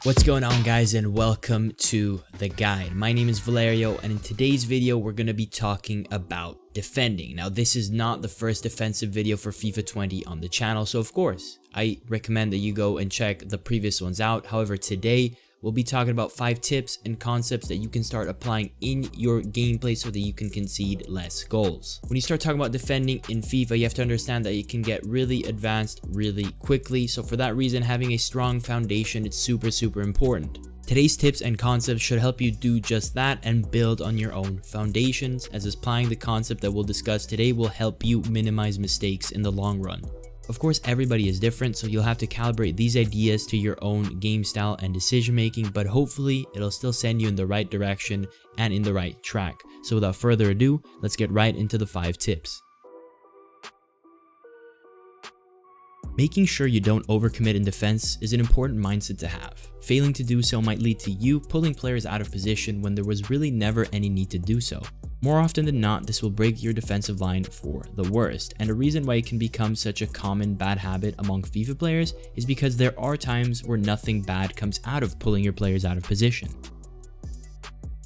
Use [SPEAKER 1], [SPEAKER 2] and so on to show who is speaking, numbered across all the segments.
[SPEAKER 1] What's going on, guys, and welcome to the guide. My name is Valerio, and in today's video we're going to be talking about defending. Now, this is not the first defensive video for FIFA 20 on the channel, so of course I recommend that you go and check the previous ones out. However, today we'll be talking about 5 tips and concepts that you can start applying in your gameplay so that you can concede less goals. When you start talking about defending in FIFA, you have to understand that it can get really advanced really quickly. So for that reason, having a strong foundation is super important. Today's tips and concepts should help you do just that and build on your own foundations, as applying the concept that we'll discuss today will help you minimize mistakes in the long run. Of course, everybody is different, so you'll have to calibrate these ideas to your own game style and decision making, but hopefully it'll still send you in the right direction and in the right track. So without further ado, let's get right into the 5 tips. Making sure you don't overcommit in defense is an important mindset to have. Failing to do so might lead to you pulling players out of position when there was really never any need to do so. More often than not, this will break your defensive line for the worst, and a reason why it can become such a common bad habit among FIFA players is because there are times where nothing bad comes out of pulling your players out of position.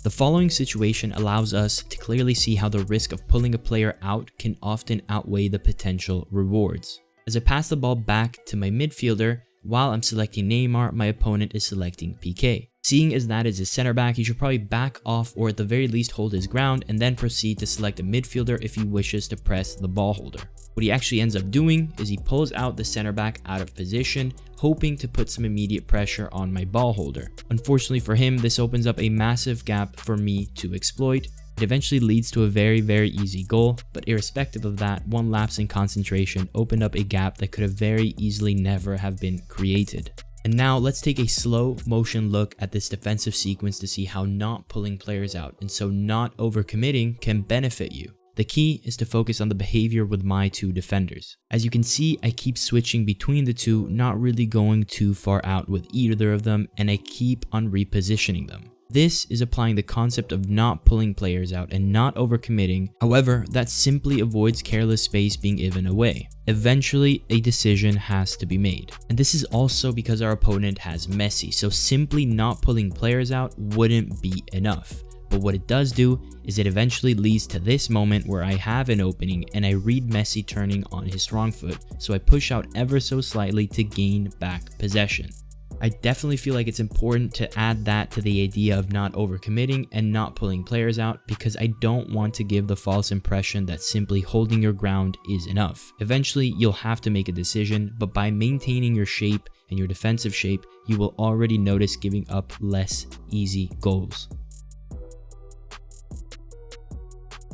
[SPEAKER 1] The following situation allows us to clearly see how the risk of pulling a player out can often outweigh the potential rewards. As I pass the ball back to my midfielder, while I'm selecting Neymar, my opponent is selecting PK. Seeing as that is his center back, he should probably back off or at the very least hold his ground and then proceed to select a midfielder if he wishes to press the ball holder. What he actually ends up doing is he pulls out the center back out of position, hoping to put some immediate pressure on my ball holder. Unfortunately for him, this opens up a massive gap for me to exploit. It eventually leads to a very easy goal, but irrespective of that, one lapse in concentration opened up a gap that could have very easily never have been created. And now let's take a slow motion look at this defensive sequence to see how not pulling players out and so not overcommitting can benefit you. The key is to focus on the behavior with my 2 defenders. As you can see, I keep switching between the 2, not really going too far out with either of them, and I keep on repositioning them. This is applying the concept of not pulling players out and not overcommitting. However, that simply avoids careless space being given away. Eventually, a decision has to be made. And this is also because our opponent has Messi, so simply not pulling players out wouldn't be enough. But what it does do is it eventually leads to this moment where I have an opening and I read Messi turning on his strong foot, so I push out ever so slightly to gain back possession. I definitely feel like it's important to add that to the idea of not overcommitting and not pulling players out, because I don't want to give the false impression that simply holding your ground is enough. Eventually, you'll have to make a decision, but by maintaining your shape and your defensive shape, you will already notice giving up less easy goals.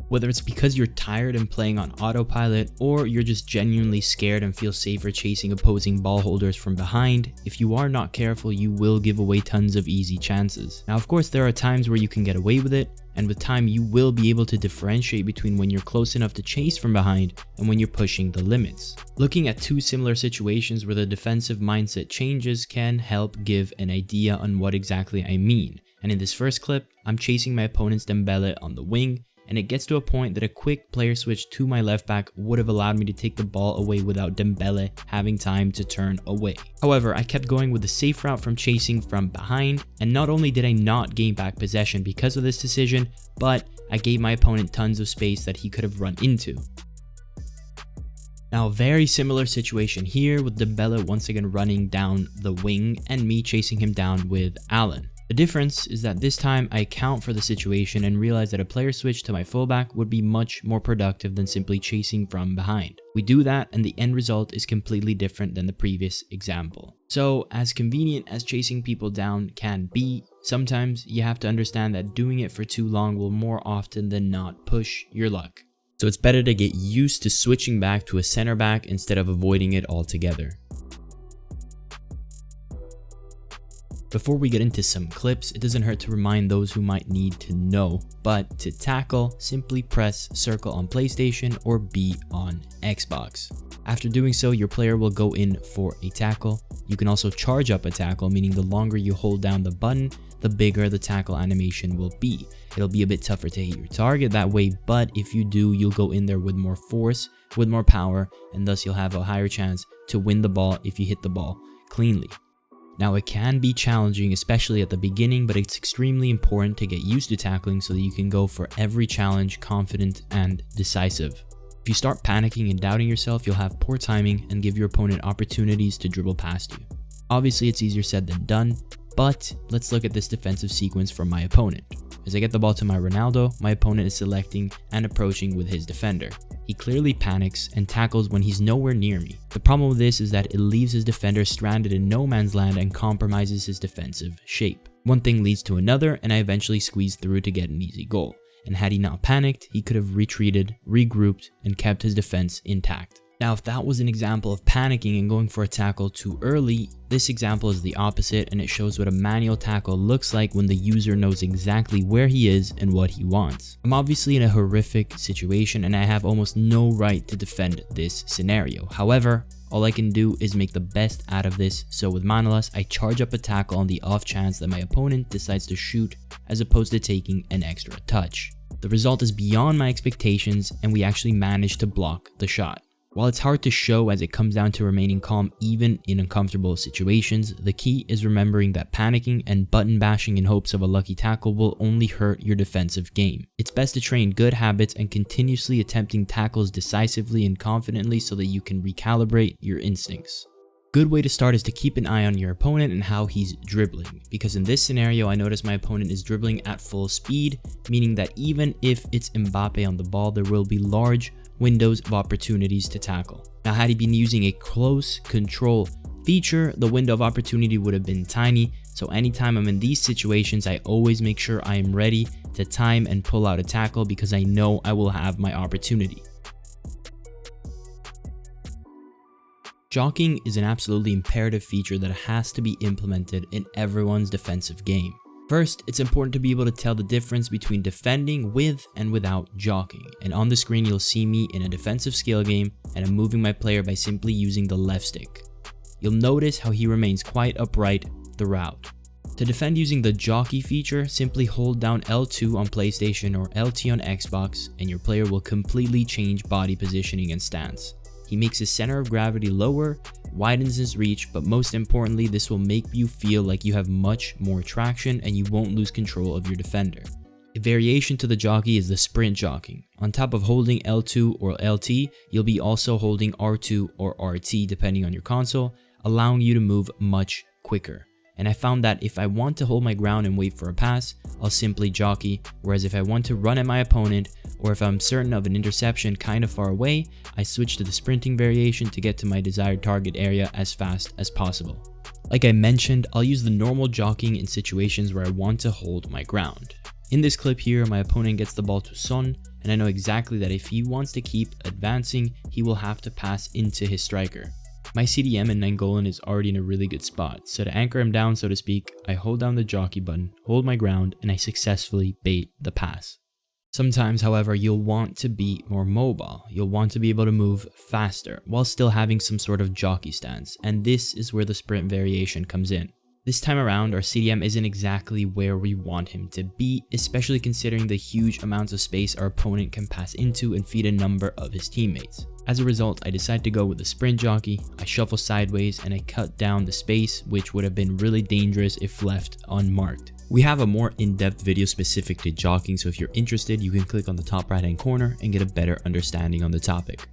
[SPEAKER 1] Whether it's because you're tired and playing on autopilot, or you're just genuinely scared and feel safer chasing opposing ball holders from behind, if you are not careful, you will give away tons of easy chances. Now, of course, there are times where you can get away with it, and with time you will be able to differentiate between when you're close enough to chase from behind and when you're pushing the limits. Looking at 2 similar situations where the defensive mindset changes can help give an idea on what exactly I mean. And in this first clip, I'm chasing my opponent's Dembele on the wing, and it gets to a point that a quick player switch to my left back would have allowed me to take the ball away without Dembele having time to turn away. However, I kept going with the safe route from chasing from behind, and not only did I not gain back possession because of this decision, but I gave my opponent tons of space that he could have run into. Now, a very similar situation here with Dembele once again running down the wing and me chasing him down with Allen. The difference is that this time I account for the situation and realize that a player switch to my fullback would be much more productive than simply chasing from behind. We do that and the end result is completely different than the previous example. So, as convenient as chasing people down can be, sometimes you have to understand that doing it for too long will more often than not push your luck. So it's better to get used to switching back to a center back instead of avoiding it altogether. Before we get into some clips, it doesn't hurt to remind those who might need to know, but to tackle, simply press circle on PlayStation or B on Xbox. After doing so, your player will go in for a tackle. You can also charge up a tackle, meaning the longer you hold down the button, the bigger the tackle animation will be. It'll be a bit tougher to hit your target that way, but if you do, you'll go in there with more force, with more power, and thus you'll have a higher chance to win the ball if you hit the ball cleanly. Now it can be challenging, especially at the beginning, but it's extremely important to get used to tackling so that you can go for every challenge confident and decisive. If you start panicking and doubting yourself, you'll have poor timing and give your opponent opportunities to dribble past you. Obviously, it's easier said than done, but let's look at this defensive sequence from my opponent. As I get the ball to my Ronaldo, my opponent is selecting and approaching with his defender. He clearly panics and tackles when he's nowhere near me. The problem with this is that it leaves his defender stranded in no man's land and compromises his defensive shape. One thing leads to another, and I eventually squeeze through to get an easy goal. And had he not panicked, he could have retreated, regrouped, and kept his defense intact. Now, if that was an example of panicking and going for a tackle too early, this example is the opposite, and it shows what a manual tackle looks like when the user knows exactly where he is and what he wants. I'm obviously in a horrific situation and I have almost no right to defend this scenario. However, all I can do is make the best out of this, so with Manolas, I charge up a tackle on the off chance that my opponent decides to shoot as opposed to taking an extra touch. The result is beyond my expectations and we actually managed to block the shot. While it's hard to show as it comes down to remaining calm even in uncomfortable situations, the key is remembering that panicking and button bashing in hopes of a lucky tackle will only hurt your defensive game. It's best to train good habits and continuously attempting tackles decisively and confidently so that you can recalibrate your instincts. Good way to start is to keep an eye on your opponent and how he's dribbling, because in this scenario I notice my opponent is dribbling at full speed, meaning that even if it's Mbappe on the ball, there will be large windows of opportunities to tackle. Now, had he been using a close control feature, the window of opportunity would have been tiny, so anytime I'm in these situations, I always make sure I am ready to time and pull out a tackle because I know I will have my opportunity. Jockeying is an absolutely imperative feature that has to be implemented in everyone's defensive game. First, it's important to be able to tell the difference between defending with and without jockeying, and on the screen you'll see me in a defensive skill game and I'm moving my player by simply using the left stick. You'll notice how he remains quite upright throughout. To defend using the jockey feature, simply hold down L2 on PlayStation or LT on Xbox and your player will completely change body positioning and stance. He makes his center of gravity lower, widens his reach, but most importantly, this will make you feel like you have much more traction and you won't lose control of your defender. A variation to the jockey is the sprint jockeying. On top of holding L2 or LT, you'll be also holding R2 or RT depending on your console, allowing you to move much quicker. And I found that if I want to hold my ground and wait for a pass, I'll simply jockey, whereas if I want to run at my opponent, or if I'm certain of an interception kind of far away, I switch to the sprinting variation to get to my desired target area as fast as possible. Like I mentioned, I'll use the normal jockeying in situations where I want to hold my ground. In this clip here, my opponent gets the ball to Son, and I know exactly that if he wants to keep advancing, he will have to pass into his striker. My CDM in Nainggolan is already in a really good spot, so to anchor him down so to speak, I hold down the jockey button, hold my ground, and I successfully bait the pass. Sometimes, however, you'll want to be more mobile. You'll want to be able to move faster while still having some sort of jockey stance, and this is where the sprint variation comes in. This time around, our CDM isn't exactly where we want him to be, especially considering the huge amounts of space our opponent can pass into and feed a number of his teammates. As a result, I decide to go with the sprint jockey, I shuffle sideways, and I cut down the space, which would have been really dangerous if left unmarked. We have a more in-depth video specific to jockeying, so if you're interested, you can click on the top right hand corner and get a better understanding on the topic.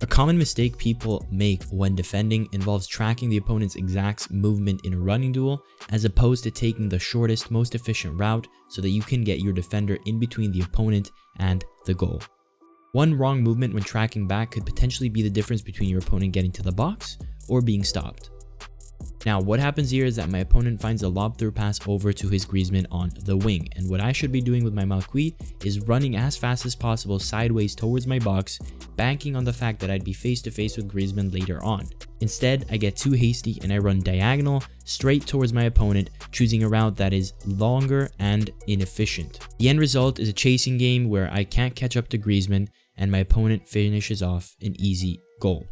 [SPEAKER 1] A common mistake people make when defending involves tracking the opponent's exact movement in a running duel, as opposed to taking the shortest, most efficient route so that you can get your defender in between the opponent and the goal. One wrong movement when tracking back could potentially be the difference between your opponent getting to the box or being stopped. Now, what happens here is that my opponent finds a lob through pass over to his Griezmann on the wing, and what I should be doing with my Malcuit is running as fast as possible sideways towards my box, banking on the fact that I'd be face to face with Griezmann later on. Instead, I get too hasty and I run diagonal straight towards my opponent, choosing a route that is longer and inefficient. The end result is a chasing game where I can't catch up to Griezmann and my opponent finishes off an easy goal.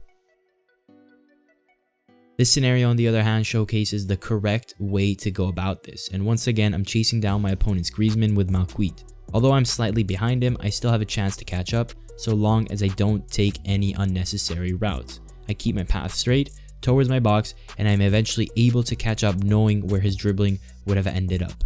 [SPEAKER 1] This scenario, on the other hand, showcases the correct way to go about this, and once again, I'm chasing down my opponent's Griezmann with Malcuit. Although I'm slightly behind him, I still have a chance to catch up, so long as I don't take any unnecessary routes. I keep my path straight towards my box, and I'm eventually able to catch up knowing where his dribbling would have ended up.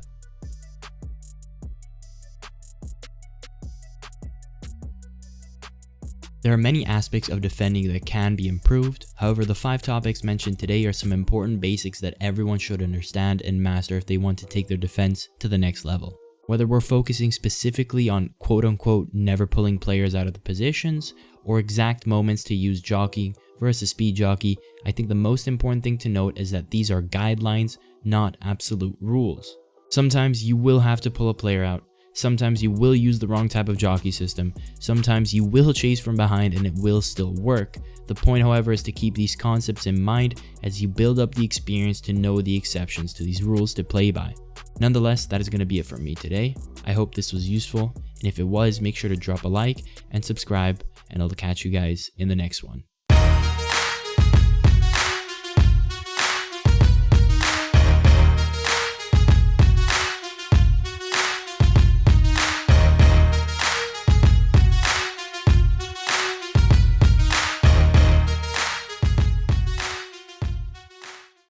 [SPEAKER 1] There are many aspects of defending that can be improved. However, the 5 topics mentioned today are some important basics that everyone should understand and master if they want to take their defense to the next level. Whether we're focusing specifically on quote-unquote never pulling players out of the positions, or exact moments to use jockeying versus speed jockey, I think the most important thing to note is that these are guidelines, not absolute rules. Sometimes you will have to pull a player out. Sometimes you will use the wrong type of jockey system. Sometimes you will chase from behind and it will still work. The point, however, is to keep these concepts in mind as you build up the experience to know the exceptions to these rules to play by. Nonetheless, that is going to be it from me today. I hope this was useful, and if it was, make sure to drop a like and subscribe, and I'll catch you guys in the next one.